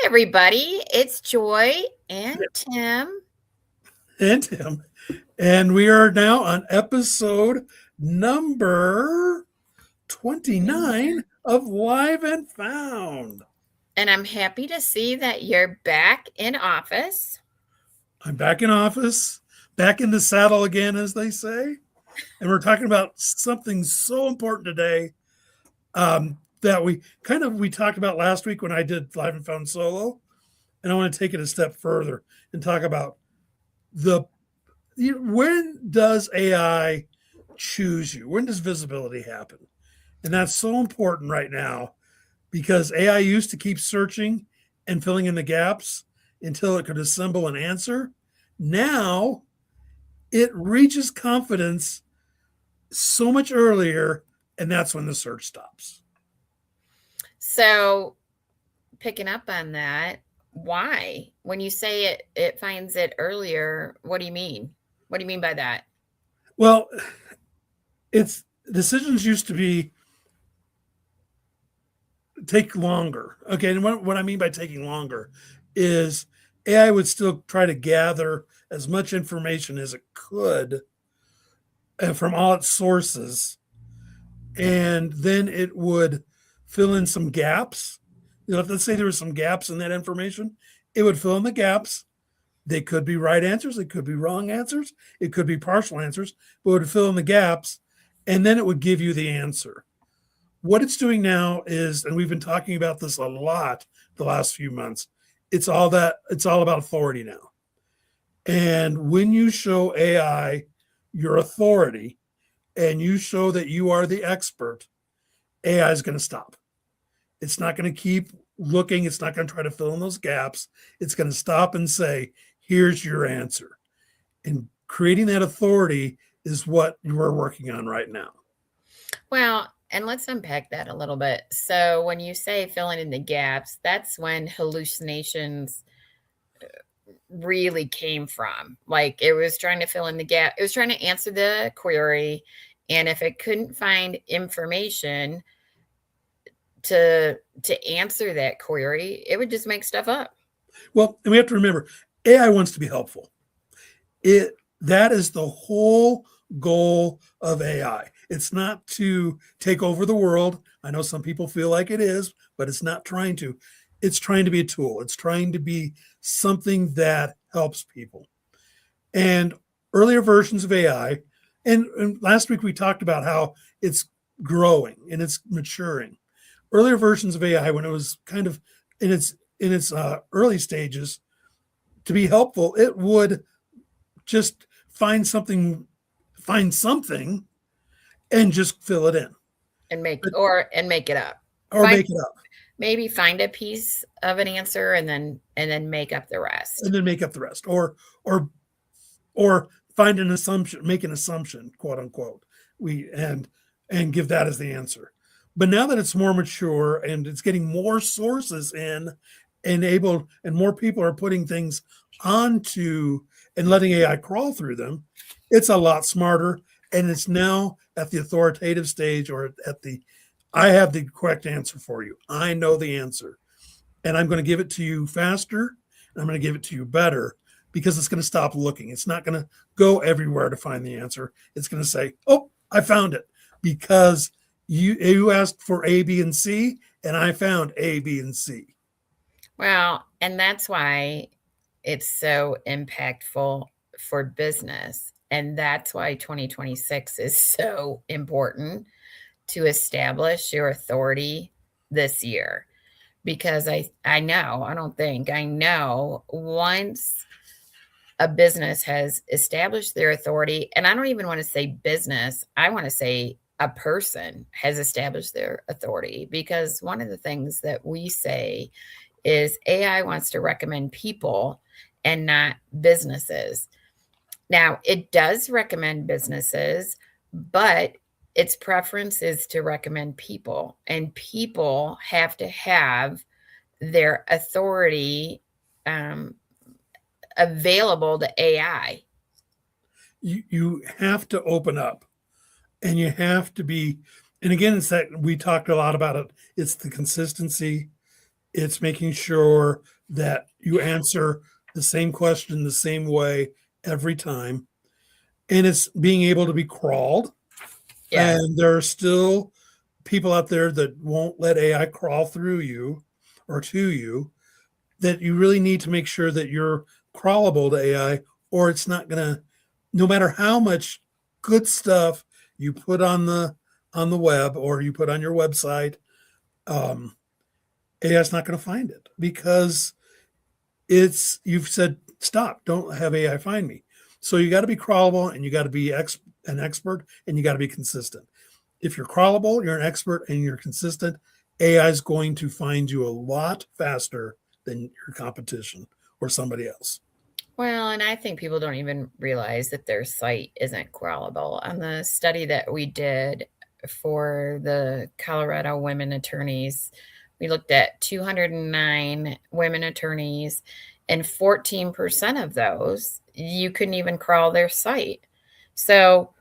everybody. It's Joy and Tim. And Tim. And we are now on episode number 29 of Live and Found. And I'm happy to see that you're back in office. I'm back in office, back in the saddle again, as they say. And we're talking about something so important today that we talked about last week when I did Live and Found solo. And I want to take it a step further and talk about when does AI choose you? When does visibility happen? And that's so important right now because AI used to keep searching and filling in the gaps until it could assemble an answer. Now it reaches confidence so much earlier, and that's when the search stops. So, picking up on that, why? When you say it finds it earlier, what do you mean? What do you mean by that? Well, it's decisions used to be take longer. Okay, and what I mean by taking longer is AI would still try to gather as much information as it could from all its sources, and then it would fill in some gaps. Let's say there were some gaps in that information, it would fill in the gaps. They could be right answers, it could be wrong answers, it could be partial answers, but it would fill in the gaps, and then it would give you the answer. What it's doing now is, and we've been talking about this a lot the last few months, it's all about authority now. And when you show AI your authority and you show that you are the expert, AI is going to stop. It's not going to keep looking. It's not going to try to fill in those gaps. It's going to stop and say, here's your answer. And creating that authority is what we're working on right now. Well, and let's unpack that a little bit. So, when you say filling in the gaps, that's when hallucinations really came from. Like it was trying to fill in the gap, it was trying to answer the query. And if it couldn't find information to answer that query, it would just make stuff up. Well, and we have to remember, AI wants to be helpful. That is the whole goal of AI. It's not to take over the world. I know some people feel like it is, but it's not trying to. It's trying to be a tool. It's trying to be something that helps people. And earlier versions of AI, and last week we talked about how it's growing and it's maturing. Earlier versions of AI, when it was kind of in its early stages, to be helpful, it would just find something and just fill it in and make it up. Make it up. Maybe find a piece of an answer and then make up the rest. Or find an assumption, make an assumption, quote unquote. And give that as the answer. But now that it's more mature and it's getting more sources in and more people are putting things onto and letting AI crawl through them, it's a lot smarter. And it's now at the authoritative stage or I have the correct answer for you. I know the answer. And I'm going to give it to you faster. And I'm going to give it to you better because it's going to stop looking. It's not going to go everywhere to find the answer. It's going to say, oh, I found it because you asked for A, B, and C, and I found A, B, and C. Well, and that's why it's so impactful for business. And that's why 2026 is so important to establish your authority this year. Because I know once a business has established their authority, and I don't even want to say business, I want to say a person has established their authority. Because one of the things that we say is AI wants to recommend people and not businesses. Now, it does recommend businesses, but its preference is to recommend people, and people have to have their authority available to AI. You have to open up, and you have to be, and again, it's that we talked a lot about it. It's the consistency. It's making sure that you answer the same question the same way every time. And it's being able to be crawled. Yes. And there are still people out there that won't let AI crawl through you or to you, that you really need to make sure that you're crawlable to AI, or it's not going to, no matter how much good stuff you put on the web or you put on your website, um, AI is not going to find it because you've said stop, don't have AI find me. So you got to be crawlable, and you got to be an expert, and you got to be consistent. If you're crawlable, you're an expert, and you're consistent, AI is going to find you a lot faster than your competition or somebody else. Well, and I think people don't even realize that their site isn't crawlable. On the study that we did for the Colorado women attorneys, we looked at 209 women attorneys, and 14% of those, you couldn't even crawl their site. So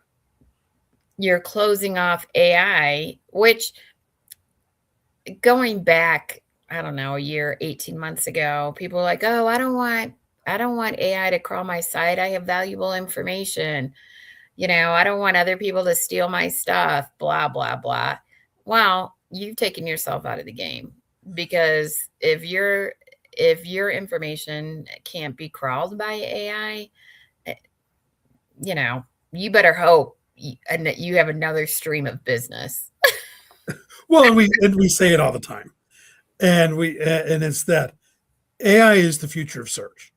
you're closing off AI, which going back, I don't know, a year, 18 months ago, people were like, oh, I don't want AI to crawl my site. I have valuable information. I don't want other people to steal my stuff, blah, blah, blah. Well, you've taken yourself out of the game, because if your information can't be crawled by AI, you better hope and that you have another stream of business. Well, and we say it all the time, and it's that AI is the future of search.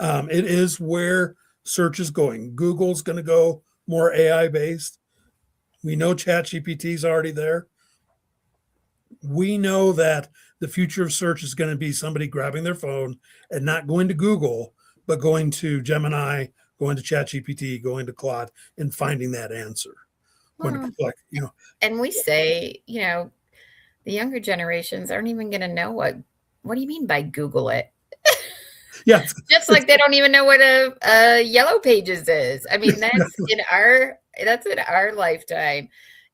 It is where search is going. Google's going to go more AI based. We know ChatGPT is already there. We know that the future of search is going to be somebody grabbing their phone and not going to Google, but going to Gemini, going to ChatGPT, going to Claude, and finding that answer. When And we say, the younger generations aren't even going to know what do you mean by Google it? Yeah, Just like they don't even know what a Yellow Pages is. I mean, that's in our lifetime.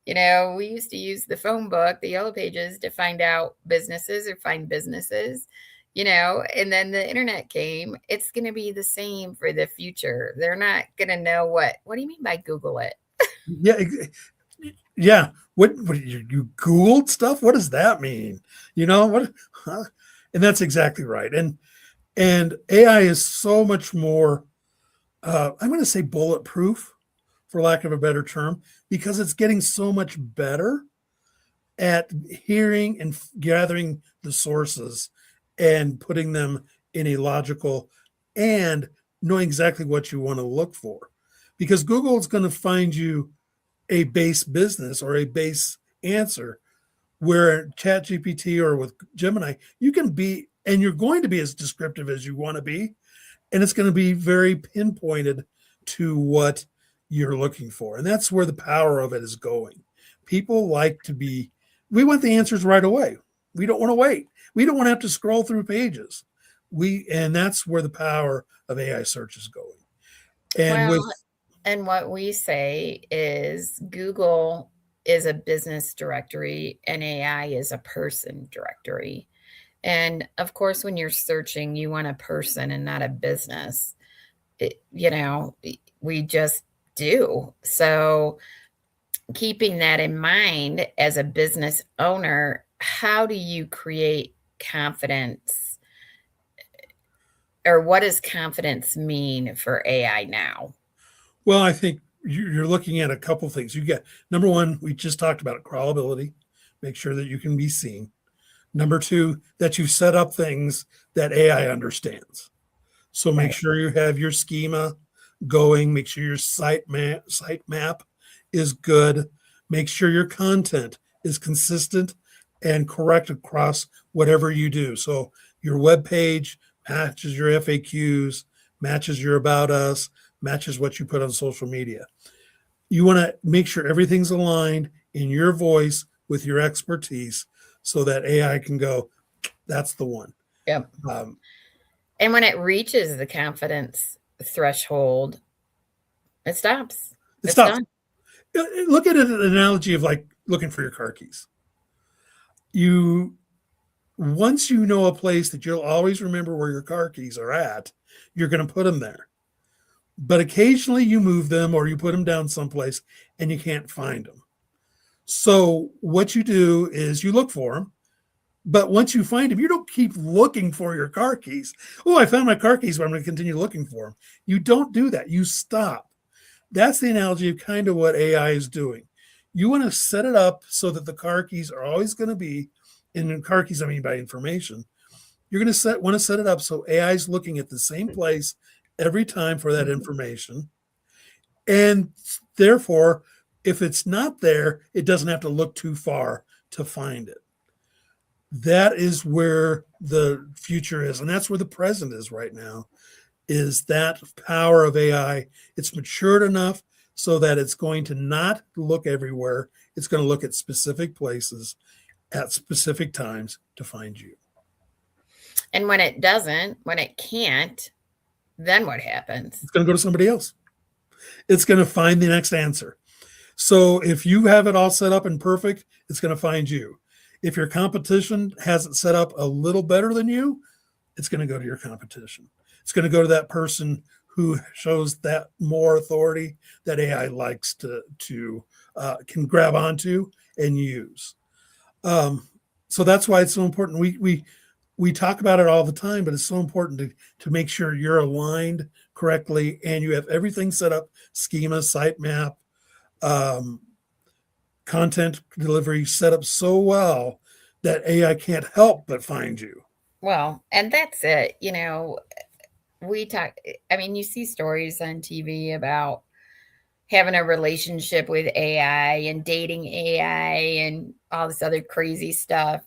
We used to use the phone book, the Yellow Pages, to find out businesses or find businesses, and then the internet came. It's going to be the same for the future. They're not going to know what do you mean by Google it? Yeah. What you Googled stuff? What does that mean? What? Huh? And that's exactly right. And AI is so much more. I'm going to say bulletproof, for lack of a better term, because it's getting so much better at hearing and gathering the sources and putting them in a logical and knowing exactly what you want to look for. Because Google is going to find you a base business or a base answer, where ChatGPT or with Gemini, you can be, and you're going to be as descriptive as you want to be, and it's going to be very pinpointed to what you're looking for. And that's where the power of it is going. People we want the answers right away. We don't want to wait. We don't want to have to scroll through pages. And that's where the power of AI search is going. And what we say is Google is a business directory and AI is a person directory. And of course, when you're searching, you want a person and not a business. We just do. So keeping that in mind as a business owner, how do you create confidence? Or what does confidence mean for AI now? Well, I think you're looking at a couple things. You get, number one, we just talked about it, crawlability. Make sure that you can be seen. Number two, that you set up things that AI understands. So make sure you have your schema going. Make sure your site map is good. Make sure your content is consistent and correct across whatever you do. So your web page matches your FAQs, matches your about us, matches what you put on social media. You want to make sure everything's aligned in your voice with your expertise, so that AI can go, that's the one. Yep. And when it reaches the confidence threshold, it stops. It's done. Look at an analogy of like looking for your car keys. When Once you know a place that you'll always remember where your car keys are at, you're going to put them there. But occasionally you move them or you put them down someplace and you can't find them. So what you do is you look for them. But once you find them, you don't keep looking for your car keys. Oh, I found my car keys, but I'm going to continue looking for them. You don't do that. You stop. That's the analogy of kind of what AI is doing. You want to set it up so that the car keys are always going to be, and in car keys, I mean by information. You're going to want to set it up so AI is looking at the same place every time for that information. And therefore, if it's not there, it doesn't have to look too far to find it. That is where the future is. And that's where the present is right now, is that power of AI. It's matured enough so that it's going to not look everywhere. It's going to look at specific places at specific times to find you. And when it doesn't, when it can't, then what happens? It's going to go to somebody else. It's going to find the next answer. So if you have it all set up and perfect, it's going to find you. If your competition has it set up a little better than you, it's going to go to your competition. It's going to go to that person who shows that more authority that AI likes to can grab onto and use. So that's why it's so important. We talk about it all the time, but it's so important to make sure you're aligned correctly and you have everything set up, schema, sitemap, content delivery set up so well that AI can't help but find you. Well, and that's it. You know, you see stories on TV about having a relationship with AI and dating AI and all this other crazy stuff,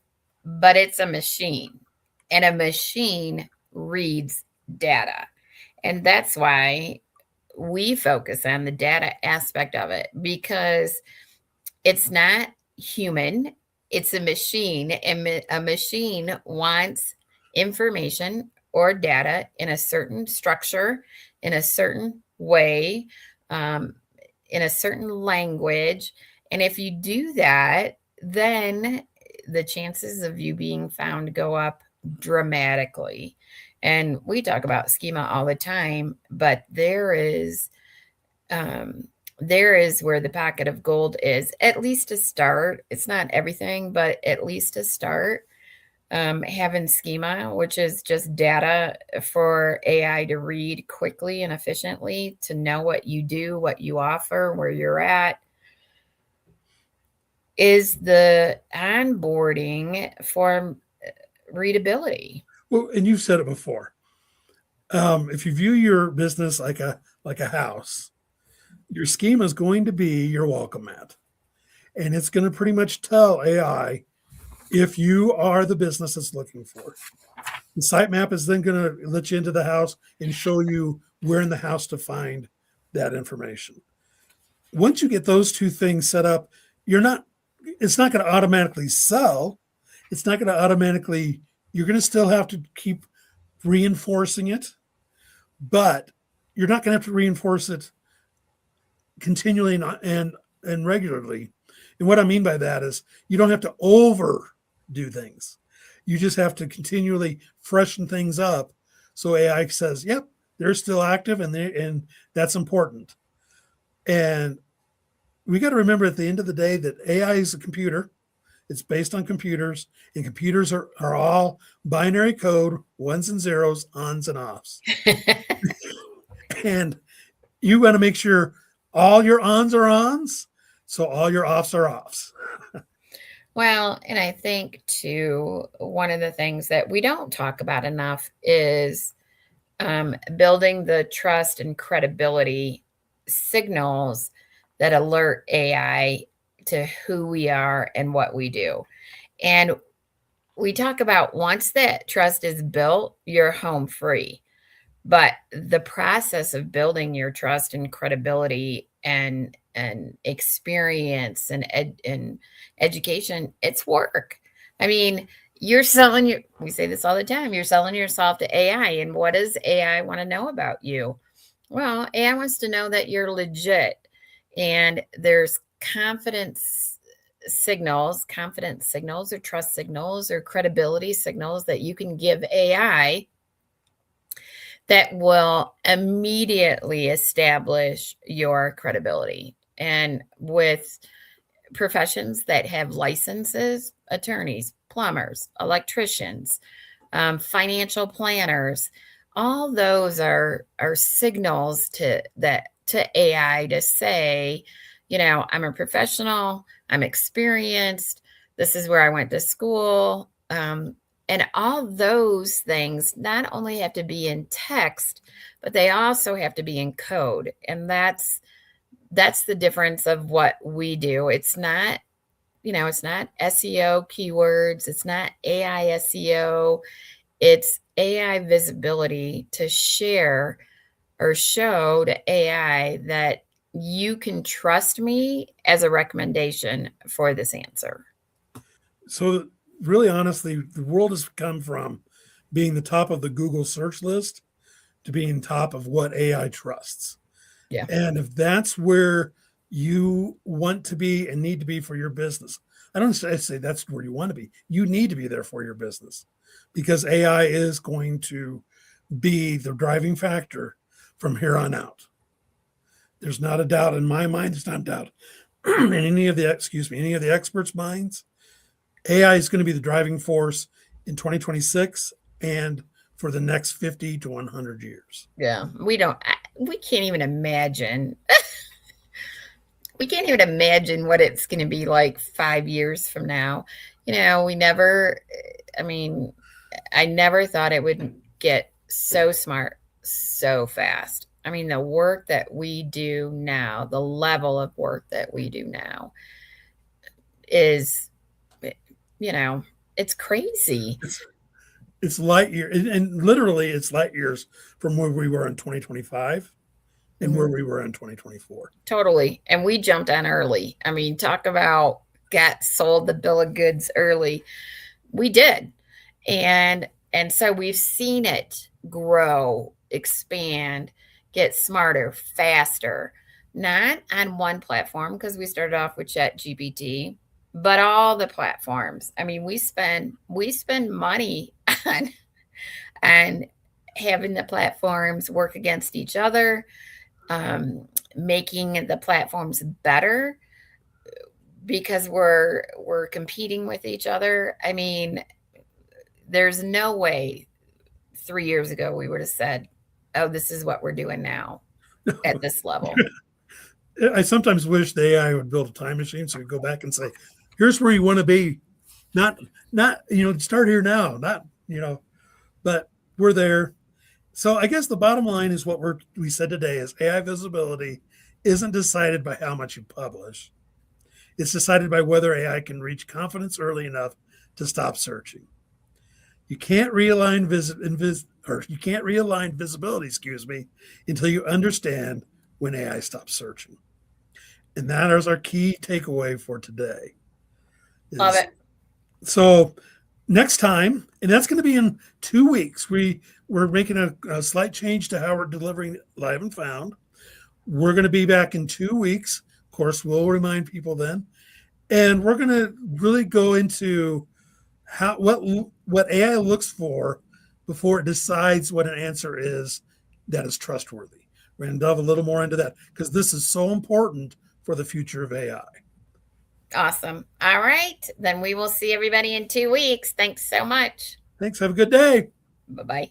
but it's a machine, and a machine reads data. And that's why we focus on the data aspect of it, because it's not human, it's a machine, and a machine wants information or data in a certain structure, in a certain way, in a certain language. And if you do that, then the chances of you being found go up dramatically. And we talk about schema all the time, but there is where the pocket of gold is, at least to start. It's not everything, but at least to start. Having schema, which is just data for AI to read quickly and efficiently, to know what you do, what you offer, where you're at, is the onboarding for readability. Well, and you've said it before. If you view your business like a house, your schema is going to be your welcome mat, and it's going to pretty much tell AI if you are the business that's looking for. The sitemap is then going to let you into the house and show you where in the house to find that information. Once you get those two things set up, it's not going to automatically sell. It's not going to automatically, you're going to still have to keep reinforcing it, but you're not going to have to reinforce it continually and regularly. And what I mean by that is you don't have to overdo things. You just have to continually freshen things up so AI says, yep, they're still active and that's important. And we got to remember at the end of the day that AI is a computer. It's based on computers, and computers are all binary code, ones and zeros, ons and offs. And you want to make sure all your ons are ons, so all your offs are offs. Well, and I think too, one of the things that we don't talk about enough is building the trust and credibility signals that alert AI to who we are and what we do. And we talk about once that trust is built, you're home free. But the process of building your trust and credibility and experience and education, it's work. I mean, we say this all the time, you're selling yourself to AI. And what does AI want to know about you? Well, AI wants to know that you're legit and there's confidence signals, confidence signals or trust signals or credibility signals that you can give AI that will immediately establish your credibility. And with professions that have licenses, attorneys, plumbers, electricians, financial planners, all those are signals to AI to say, I'm a professional, I'm experienced, this is where I went to school. And all those things not only have to be in text, but they also have to be in code. And that's the difference of what we do. It's not, it's not SEO keywords, it's not AI SEO, it's AI visibility to share or show to AI that you can trust me as a recommendation for this answer. So really honestly, the world has come from being the top of the Google search list to being top of what AI trusts. Yeah. And if that's where you want to be and need to be for your business, I don't say that's where you want to be. You need to be there for your business because AI is going to be the driving factor from here on out. There's not a doubt in my mind. There's not a doubt in any of the experts' minds. AI is going to be the driving force in 2026 and for the next 50 to 100 years. Yeah, we can't even imagine. We can't even imagine what it's going to be like 5 years from now. I never thought it would get so smart so fast. I mean, the work that we do now, the level of work that we do now is, it's crazy. It's light year, and literally it's light years from where we were in 2025 and where we were in 2024. Totally. And we jumped on early. I mean, talk about got sold the bill of goods early. We did. And so we've seen it grow, expand, get smarter, faster, not on one platform because we started off with ChatGPT, but all the platforms. I mean, we spend money on having the platforms work against each other, making the platforms better because we're competing with each other. I mean, there's no way 3 years ago we would have said, oh, this is what we're doing now at this level. I sometimes wish the AI would build a time machine so we go back and say, here's where you want to be. Not, start here now, but we're there. So I guess the bottom line is what we said today is AI visibility isn't decided by how much you publish. It's decided by whether AI can reach confidence early enough to stop searching. You can't realign visibility, until you understand when AI stops searching. And that is our key takeaway for today. Love it. So next time, and that's going to be in 2 weeks, we're making a slight change to how we're delivering Live and Found. We're going to be back in 2 weeks. Of course, we'll remind people then. And we're going to really go into what AI looks for before it decides what an answer is that is trustworthy. We're going to delve a little more into that because this is so important for the future of AI. Awesome. All right. Then we will see everybody in 2 weeks. Thanks so much. Thanks. Have a good day. Bye-bye.